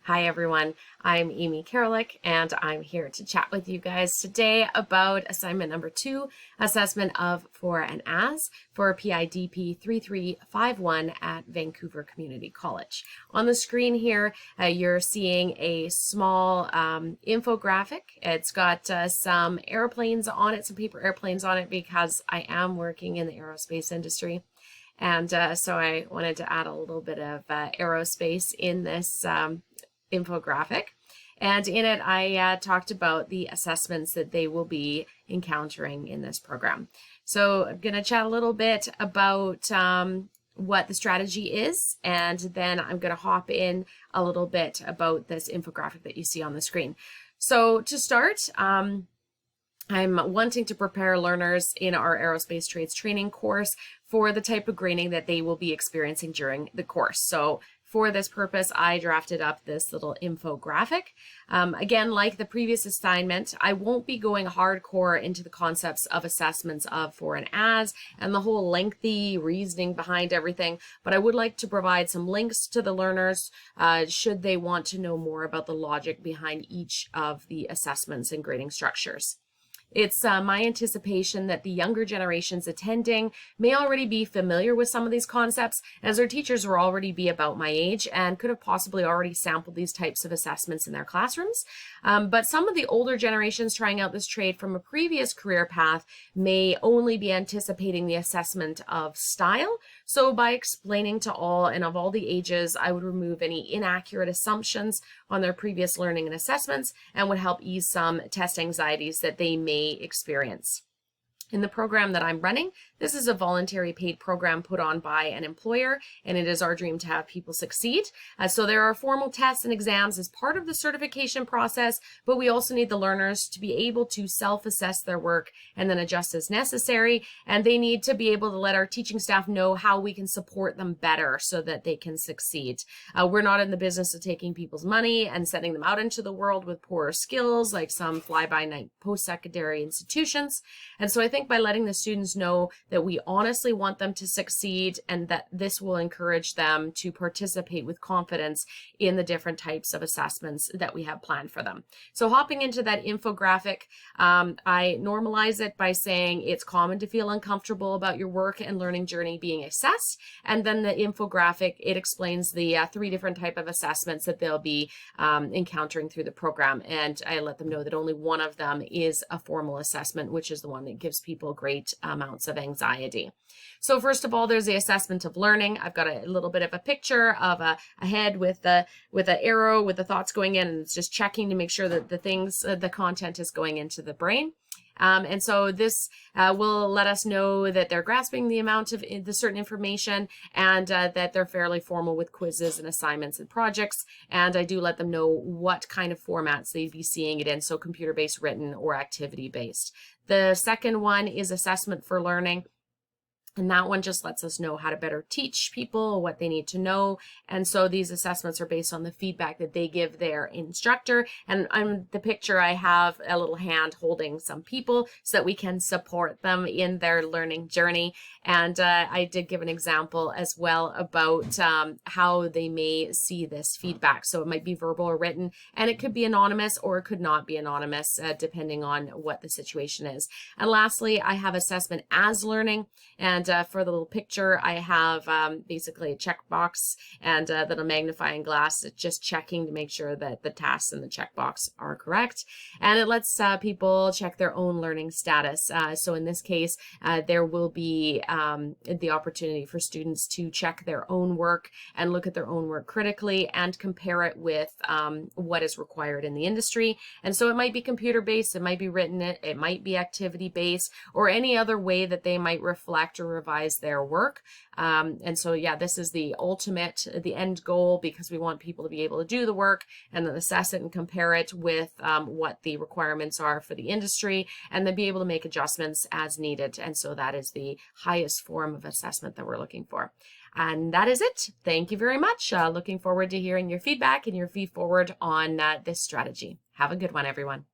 Hi everyone, I'm Amy Karalik and I'm here to chat with you guys today about assignment number 2, assessment of for and as for PIDP 3351 at Vancouver Community College. On the screen here, you're seeing a small infographic. It's got some airplanes on it, some paper airplanes on it because I am working in the aerospace industry. And so I wanted to add a little bit of aerospace in this infographic, and in it I talked about the assessments that they will be encountering in this program. So I'm going to chat a little bit about what the strategy is, and then I'm going to hop in a little bit about this infographic that you see on the screen. So to start, I'm wanting to prepare learners in our aerospace trades training course for the type of grading that they will be experiencing during the course. So for this purpose, I drafted up this little infographic. Again, like the previous assignment, I won't be going hardcore into the concepts of assessments of for and as and the whole lengthy reasoning behind everything, but I would like to provide some links to the learners should they want to know more about the logic behind each of the assessments and grading structures. It's my anticipation that the younger generations attending may already be familiar with some of these concepts, as their teachers will already be about my age and could have possibly already sampled these types of assessments in their classrooms. But some of the older generations trying out this trade from a previous career path may only be anticipating the assessment of style. So by explaining to all and of all the ages, I would remove any inaccurate assumptions on their previous learning and assessments and would help ease some test anxieties that they may experience. In the program that I'm running, this is a voluntary paid program put on by an employer, and it is our dream to have people succeed. So there are formal tests and exams as part of the certification process, but we also need the learners to be able to self-assess their work and then adjust as necessary. And they need to be able to let our teaching staff know how we can support them better so that they can succeed. We're not in the business of taking people's money and sending them out into the world with poorer skills like some fly-by-night post-secondary institutions. And so I think by letting the students know that we honestly want them to succeed and that this will encourage them to participate with confidence in the different types of assessments that we have planned for them. So hopping into that infographic, I normalize it by saying it's common to feel uncomfortable about your work and learning journey being assessed. And then the infographic, it explains the 3 different type of assessments that they'll be encountering through the program. And I let them know that only one of them is a formal assessment, which is the one that gives people great amounts of anxiety. So first of all, there's the assessment of learning. I've got a little bit of a picture of a head with an arrow with the thoughts going in, and it's just checking to make sure that the content is going into the brain. And so this will let us know that they're grasping the amount of the certain information and that they're fairly formal with quizzes and assignments and projects. And I do let them know what kind of formats they'd be seeing it in, so computer-based, written, or activity-based. The second one is assessment for learning. And that one just lets us know how to better teach people what they need to know. And so these assessments are based on the feedback that they give their instructor. And on the picture, I have a little hand holding some people so that we can support them in their learning journey. And I did give an example as well about how they may see this feedback. So it might be verbal or written, and it could be anonymous or it could not be anonymous, depending on what the situation is. And lastly, I have assessment as learning. And for the little picture, I have basically a checkbox and then a magnifying glass, just checking to make sure that the tasks in the checkbox are correct. And it lets people check their own learning status. So in this case, there will be the opportunity for students to check their own work and look at their own work critically and compare it with what is required in the industry. And so it might be computer-based, it might be written, it might be activity-based, or any other way that they might reflect or revise their work. And so, yeah, this is the ultimate, the end goal, because we want people to be able to do the work and then assess it and compare it with what the requirements are for the industry, and then be able to make adjustments as needed. And so that is the highest form of assessment that we're looking for. And that is it. Thank you very much. Looking forward to hearing your feedback and your feed forward on this strategy. Have a good one, everyone.